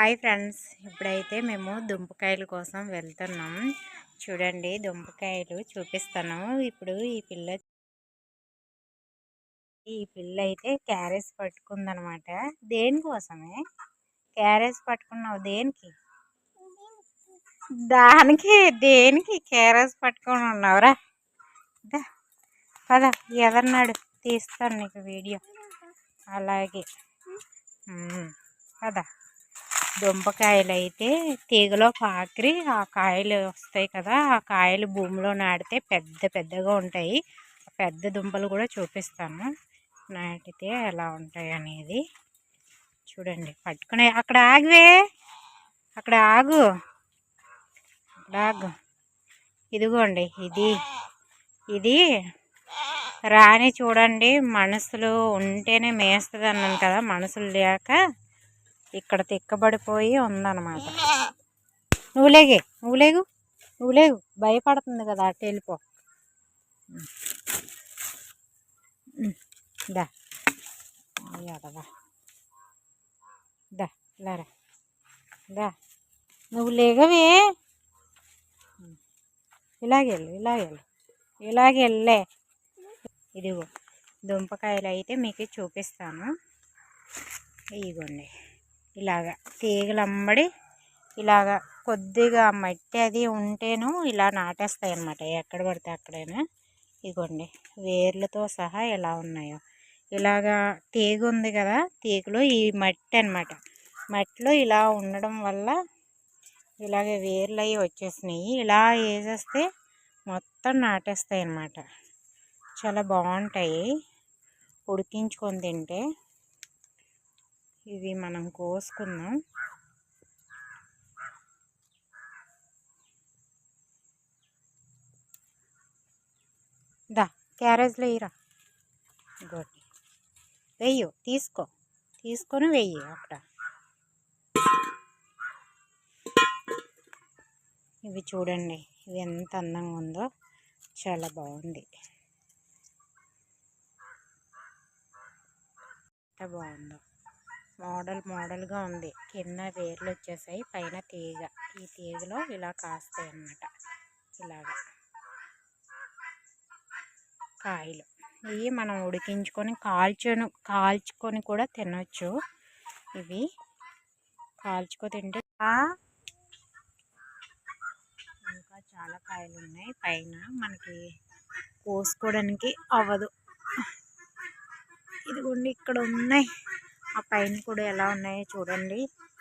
Hi friends, ఇప్పుడైతే మేము దుంపకాయల కోసం వెళ్తున్నాం. చూడండి, దుంపకాయలు చూపిస్తాను. ఇప్పుడు ఈ పిల్ల అయితే క్యారేజ్ పట్టుకుందనమాట. దేనికోసమే క్యారేజ్ పట్టుకున్నావు? దేనికి దేనికి క్యారేజ్ పట్టుకొని ఉన్నావురా? పద, ఎదన్నాడు తీస్తాను నీకు వీడియో. అలాగే పద. దుంపకాయలు అయితే తీగలో పాకిరి ఆ కాయలు వస్తాయి కదా, ఆ కాయలు భూమిలో నాటితే పెద్ద పెద్దగా ఉంటాయి. పెద్ద దుంపలు కూడా చూపిస్తాను నాటితే ఎలా ఉంటాయి అనేది. చూడండి, పట్టుకునే అక్కడ ఆగివే, అక్కడ ఆగు, అక్కడ ఆగు. ఇదిగోండి, ఇది రాని చూడండి. మనుషులు ఉంటేనే మేస్తుంది అన్నాను కదా, మనుషులు లేక ఇక్కడ తిక్కబడిపోయి ఉందన్నమాట. నువ్వు లేగు, భయపడుతుంది కదా, అటు వెళ్ళిపో. దా దా లారా, దా, నువ్వు లేగవే. ఇలాగెళ్ళే. ఇదిగో దుంపకాయలు అయితే మీకు చూపిస్తాను. ఇదిగోండి, ఇలాగా తీగలమ్మడి ఇలాగా కొద్దిగా మట్టి అది ఉంటేను ఇలా నాటేస్తాయి అన్నమాట, ఎక్కడ పడితే అక్కడైనా. ఇదిగోండి, వేర్లతో సహా ఎలా ఉన్నాయో. ఇలాగా తీగ ఉంది కదా, తీగలో ఈ మట్టి అన్నమాట. మట్టిలో ఇలా ఉండడం వల్ల ఇలాగే వేర్లు అవి వచ్చేసినాయి. ఇలా వేసేస్తే మొత్తం నాటేస్తాయి అన్నమాట. చాలా బాగుంటాయి ఉడికించుకొని తింటే. ఇవి మనం కోసుకుందాం. దా, క్యారేజ్లో వేయరా. ఇంకోటి వెయ్యి, తీసుకొని వెయ్యి అక్కడ. ఇవి చూడండి, ఇవి ఎంత అందంగా ఉందో, చాలా బాగుంది. ఎంత బాగుందో, మోడల్గా ఉంది. కింద వేర్లు వచ్చేసాయి, పైన తీగ. ఈ తీగలో ఇలా కాస్తాయి అన్నమాట. ఇలాగా కాయలు ఇవి మనం ఉడికించుకొని కాల్చుకొని కూడా తినొచ్చు. ఇవి కాల్చుకొని తింటే ఇంకా చాలా కాయలు ఉన్నాయి. పైన మనకి కోసుకోవడానికి అవ్వదు. ఇదిగోండి, ఇక్కడ ఉన్నాయి. ఆ పైన కూడా ఎలా ఉన్నాయో చూడండి.